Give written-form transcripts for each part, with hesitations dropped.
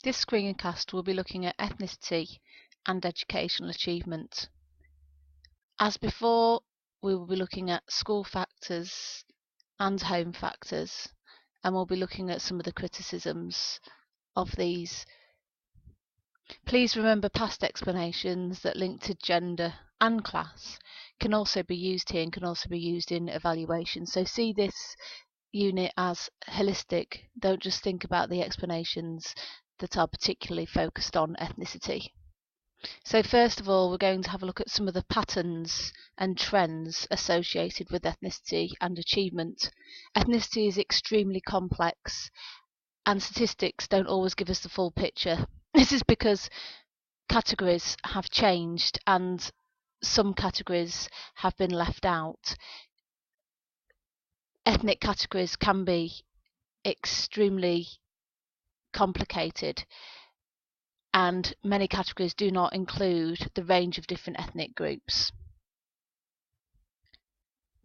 This screencast will be looking at ethnicity and educational achievement. As before, we will be looking at school factors and home factors, and we'll be looking at some of the criticisms of these. Please remember past explanations that link to gender and class can also be used here and can also be used in evaluation. So see this unit as holistic. Don't just think about the explanations that are particularly focused on ethnicity. So first of all, we're going to have a look at some of the patterns and trends associated with ethnicity and achievement. Ethnicity is extremely complex and statistics don't always give us the full picture. This is because categories have changed and some categories have been left out. Ethnic categories can be extremely complicated, and many categories do not include the range of different ethnic groups.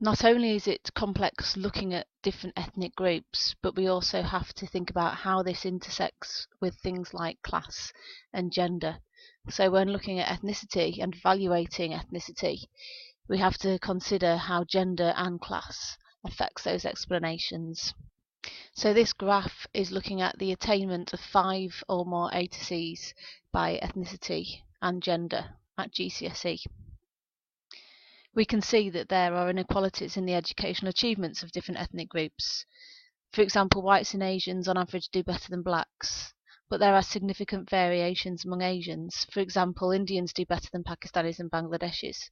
Not only is it complex looking at different ethnic groups, but we also have to think about how this intersects with things like class and gender. So when looking at ethnicity and evaluating ethnicity, we have to consider how gender and class affects those explanations. So this graph is looking at the attainment of 5 or more A to Cs by ethnicity and gender at GCSE. We can see that there are inequalities in the educational achievements of different ethnic groups. For example, whites and Asians on average do better than blacks, but there are significant variations among Asians. For example, Indians do better than Pakistanis and Bangladeshis.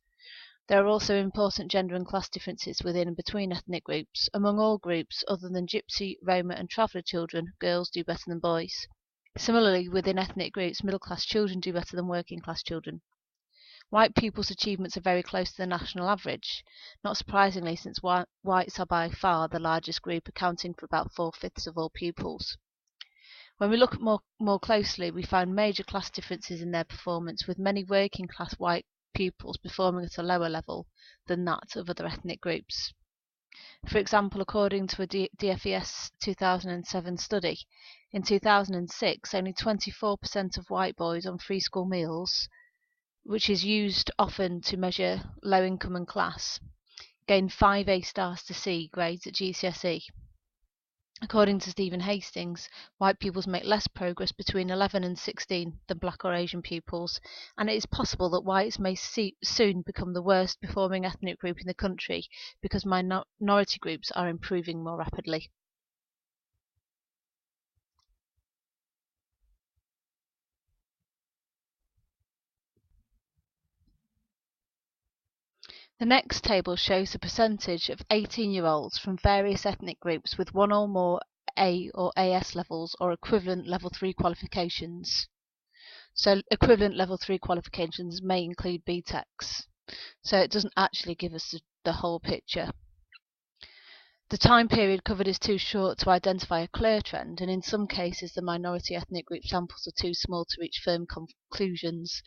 There are also important gender and class differences within and between ethnic groups. Among all groups other than Gypsy, Roma and traveller children, girls do better than boys. Similarly, within ethnic groups, middle class children do better than working class children. White pupils' achievements are very close to the national average, not surprisingly since whites are by far the largest group, accounting for about 4/5 of all pupils. When we look more closely, we find major class differences in their performance, with many working class white pupils performing at a lower level than that of other ethnic groups. For example, according to a DFES 2007 study, in 2006 only 24% of white boys on free school meals, which is used often to measure low income and class, gained 5 A stars to C grades at GCSE. According to Stephen Hastings, white pupils make less progress between 11 and 16 than black or Asian pupils, and it is possible that whites may soon become the worst performing ethnic group in the country because minority groups are improving more rapidly. The next table shows the percentage of 18-year-olds from various ethnic groups with one or more A or AS levels or equivalent level 3 qualifications. So equivalent level 3 qualifications may include BTECs. So it doesn't actually give us the whole picture. The time period covered is too short to identify a clear trend, and in some cases the minority ethnic group samples are too small to reach firm conclusions.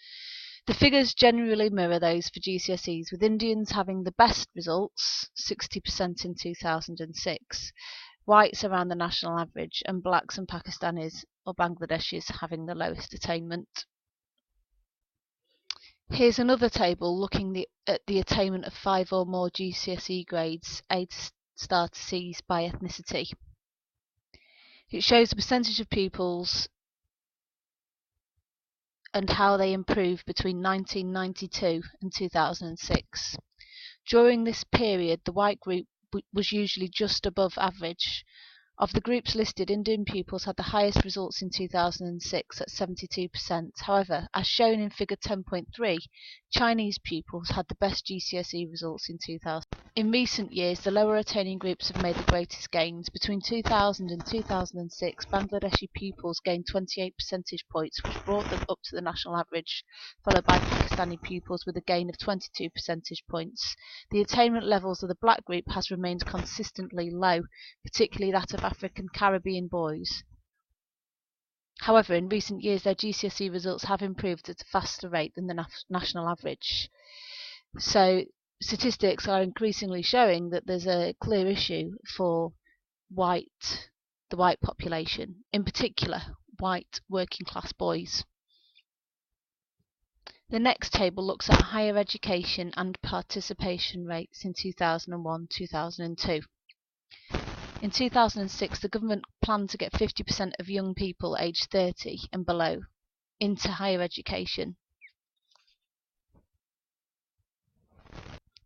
The figures generally mirror those for GCSEs, with Indians having the best results, 60% in 2006, whites around the national average, and blacks and Pakistanis or Bangladeshis having the lowest attainment. Here's another table looking at the attainment of 5 or more GCSE grades, A star to C's by ethnicity. It shows the percentage of pupils and how they improved between 1992 and 2006. During this period, the white group was usually just above average. Of the groups listed, Indian pupils had the highest results in 2006 at 72%. However, as shown in figure 10.3, Chinese pupils had the best GCSE results in 2000. In recent years, the lower attaining groups have made the greatest gains. Between 2000 and 2006, Bangladeshi pupils gained 28 percentage points, which brought them up to the national average, followed by Pakistani pupils with a gain of 22 percentage points. The attainment levels of the black group has remained consistently low, particularly that of African Caribbean boys. However, in recent years, their GCSE results have improved at a faster rate than the national average. So statistics are increasingly showing that there's a clear issue for the white population, in particular white working class boys. The next table looks at higher education and participation rates in 2001-2002. In 2006, the government planned to get 50% of young people aged 30 and below into higher education.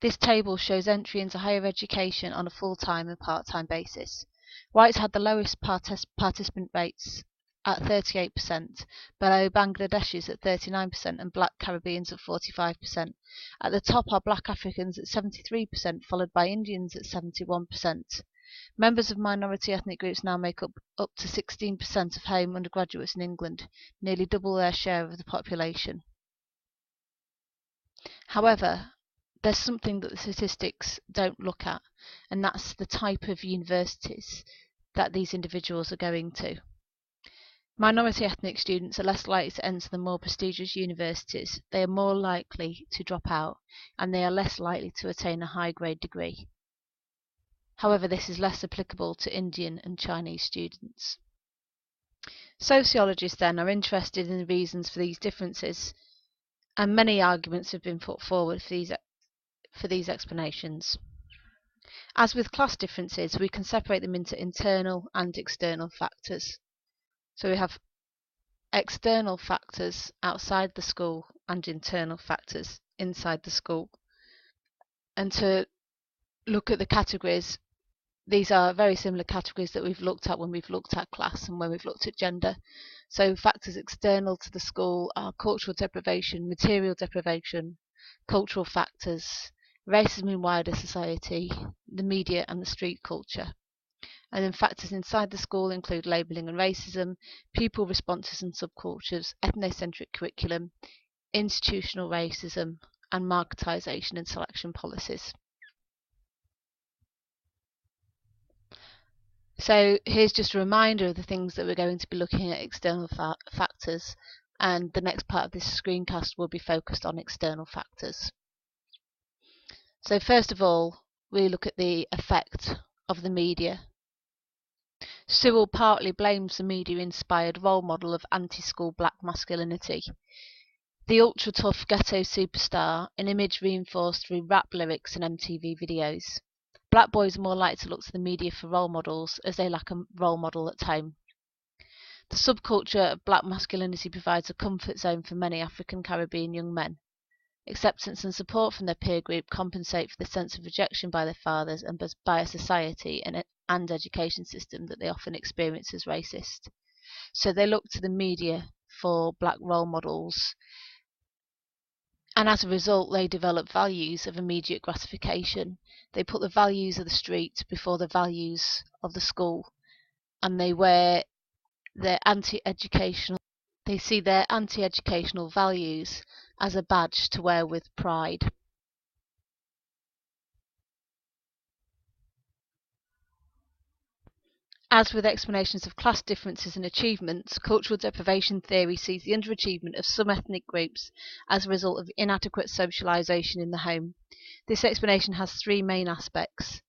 This table shows entry into higher education on a full-time and part-time basis. Whites had the lowest participant rates at 38%, below Bangladeshis at 39% and black Caribbeans at 45%. At the top are black Africans at 73%, followed by Indians at 71%. Members of minority ethnic groups now make up to 16% of home undergraduates in England, nearly double their share of the population. However, there's something that the statistics don't look at, and that's the type of universities that these individuals are going to. Minority ethnic students are less likely to enter the more prestigious universities, they are more likely to drop out, and they are less likely to attain a high-grade degree. However, this is less applicable to Indian and Chinese students. Sociologists then are interested in the reasons for these differences, and many arguments have been put forward for these explanations. As with class differences, we can separate them into internal and external factors. So we have external factors outside the school and internal factors inside the school. And to look at the categories, these are very similar categories that we've looked at when we've looked at class and when we've looked at gender. So factors external to the school are cultural deprivation, material deprivation, cultural factors, racism in wider society, the media and the street culture. And then factors inside the school include labelling and racism, pupil responses and subcultures, ethnocentric curriculum, institutional racism, and marketisation and selection policies. So here's just a reminder of the things that we're going to be looking at external factors, and the next part of this screencast will be focused on external factors. So first of all, we look at the effect of the media. Sewell partly blames the media-inspired role model of anti-school black masculinity. The ultra-tough ghetto superstar, an image reinforced through rap lyrics and MTV videos. Black boys are more likely to look to the media for role models, as they lack a role model at home. The subculture of black masculinity provides a comfort zone for many African Caribbean young men. Acceptance and support from their peer group compensate for the sense of rejection by their fathers and by a society and education system that they often experience as racist. So they look to the media for black role models, and as a result they develop values of immediate gratification. They put the values of the street before the values of the school, and they wear their they see their anti-educational values as a badge to wear with pride. As with explanations of class differences and achievements, cultural deprivation theory sees the underachievement of some ethnic groups as a result of inadequate socialisation in the home. This explanation has three main aspects: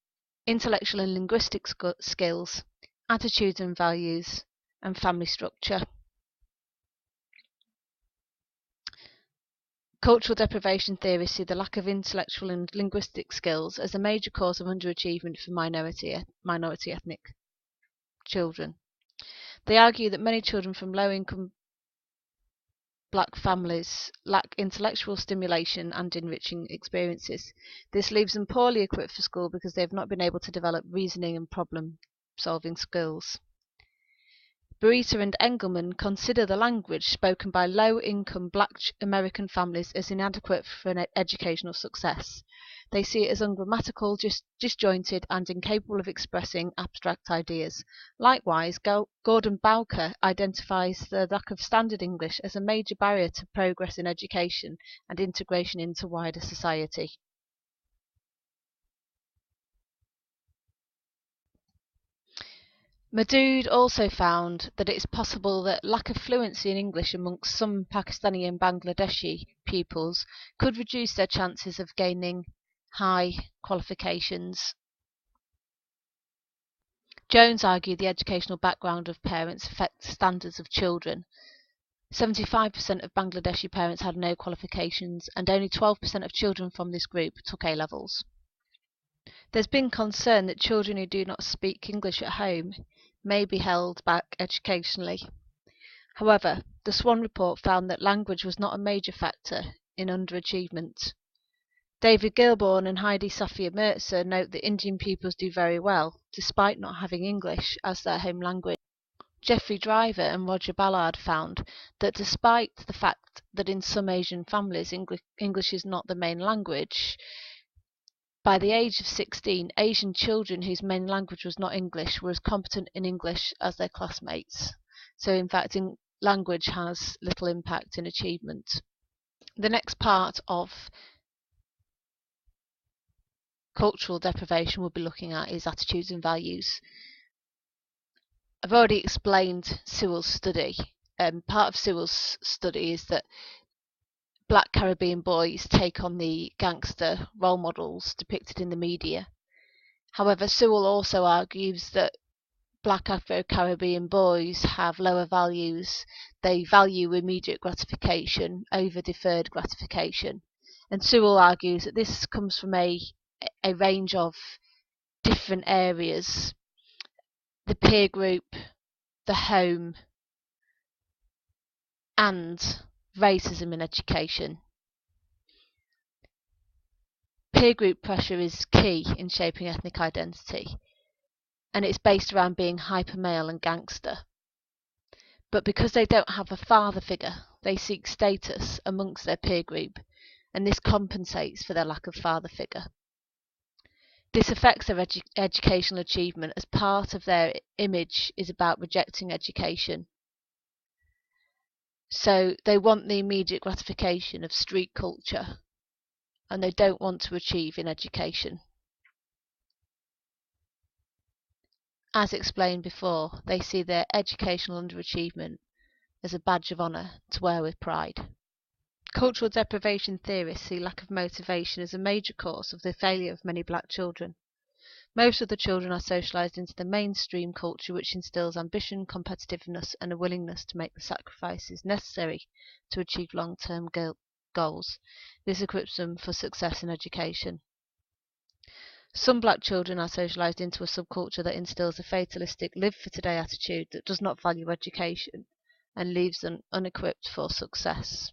intellectual and linguistic skills, attitudes and values, and family structure. Cultural deprivation theorists see the lack of intellectual and linguistic skills as a major cause of underachievement for minority ethnic children. They argue that many children from low-income black families lack intellectual stimulation and enriching experiences. This leaves them poorly equipped for school because they have not been able to develop reasoning and problem-solving skills. Burita and Engelman consider the language spoken by low-income black American families as inadequate for an educational success. They see it as ungrammatical, disjointed, and incapable of expressing abstract ideas. Likewise, Gordon Bowker identifies the lack of standard English as a major barrier to progress in education and integration into wider society. Madood also found that it is possible that lack of fluency in English amongst some Pakistani and Bangladeshi pupils could reduce their chances of gaining high qualifications. Jones argued the educational background of parents affects standards of children. 75% of Bangladeshi parents had no qualifications, and only 12% of children from this group took A-levels. There's been concern that children who do not speak English at home may be held back educationally. However, the Swan report found that language was not a major factor in underachievement. David Gilbourne and Heidi Safia Mirza note that Indian pupils do very well, despite not having English as their home language. Geoffrey Driver and Roger Ballard found that despite the fact that in some Asian families English is not the main language, by the age of 16, Asian children whose main language was not English were as competent in English as their classmates. So in fact, language has little impact in achievement. The next part of cultural deprivation we'll be looking at is attitudes and values. I've already explained Sewell's study. Part of Sewell's study is that Black Caribbean boys take on the gangster role models depicted in the media. However, Sewell also argues that Black Afro-Caribbean boys have lower values. They value immediate gratification over deferred gratification. And Sewell argues that this comes from a range of different areas: the peer group, the home, and racism in education. Peer group pressure is key in shaping ethnic identity, and it's based around being hyper male and gangster. But because they don't have a father figure, they seek status amongst their peer group, and this compensates for their lack of father figure. This affects their educational achievement, as part of their image is about rejecting education. So they want the immediate gratification of street culture, and they don't want to achieve in education. As explained before, they see their educational underachievement as a badge of honour to wear with pride. Cultural deprivation theorists see lack of motivation as a major cause of the failure of many black children. Most of the children are socialised into the mainstream culture, which instills ambition, competitiveness, and a willingness to make the sacrifices necessary to achieve long-term goals. This equips them for success in education. Some black children are socialised into a subculture that instills a fatalistic live-for-today attitude that does not value education and leaves them unequipped for success.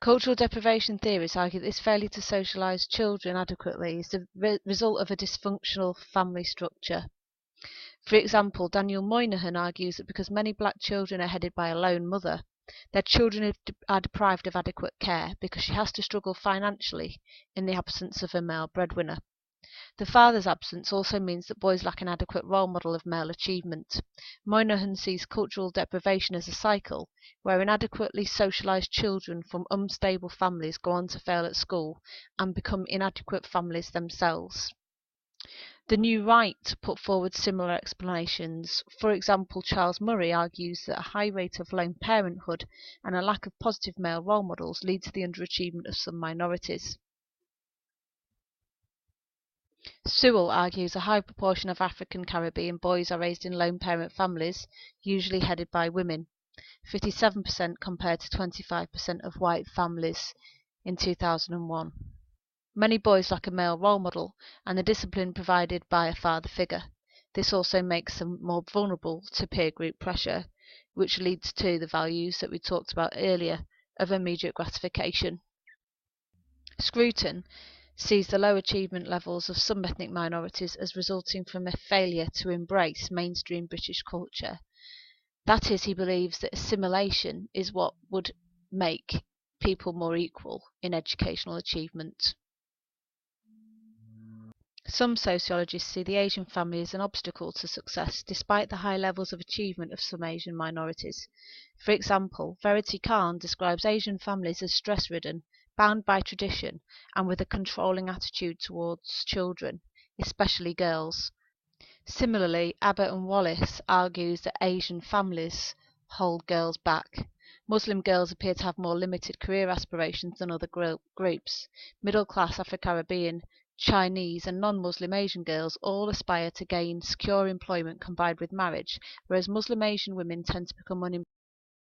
Cultural deprivation theorists argue that this failure to socialise children adequately is the result of a dysfunctional family structure. For example, Daniel Moynihan argues that because many black children are headed by a lone mother, their children are deprived of adequate care because she has to struggle financially in the absence of a male breadwinner. The father's absence also means that boys lack an adequate role model of male achievement. Moynihan sees cultural deprivation as a cycle, where inadequately socialised children from unstable families go on to fail at school and become inadequate families themselves. The New Right put forward similar explanations. For example, Charles Murray argues that a high rate of lone parenthood and a lack of positive male role models lead to the underachievement of some minorities. Sewell argues a high proportion of African Caribbean boys are raised in lone parent families, usually headed by women, 57% compared to 25% of white families in 2001. Many boys lack a male role model and the discipline provided by a father figure. This also makes them more vulnerable to peer group pressure, which leads to the values that we talked about earlier of immediate gratification. Scruton sees the low achievement levels of some ethnic minorities as resulting from a failure to embrace mainstream British culture. That is, he believes that assimilation is what would make people more equal in educational achievement. Some sociologists see the Asian family as an obstacle to success, despite the high levels of achievement of some Asian minorities. For example, Verity Khan describes Asian families as stress-ridden, bound by tradition, and with a controlling attitude towards children, especially girls. Similarly, Abbott and Wallace argues that Asian families hold girls back. Muslim girls appear to have more limited career aspirations than other groups. Middle-class Afro-Caribbean Chinese, and non-Muslim Asian girls all aspire to gain secure employment combined with marriage, whereas Muslim Asian women tend to become unemployed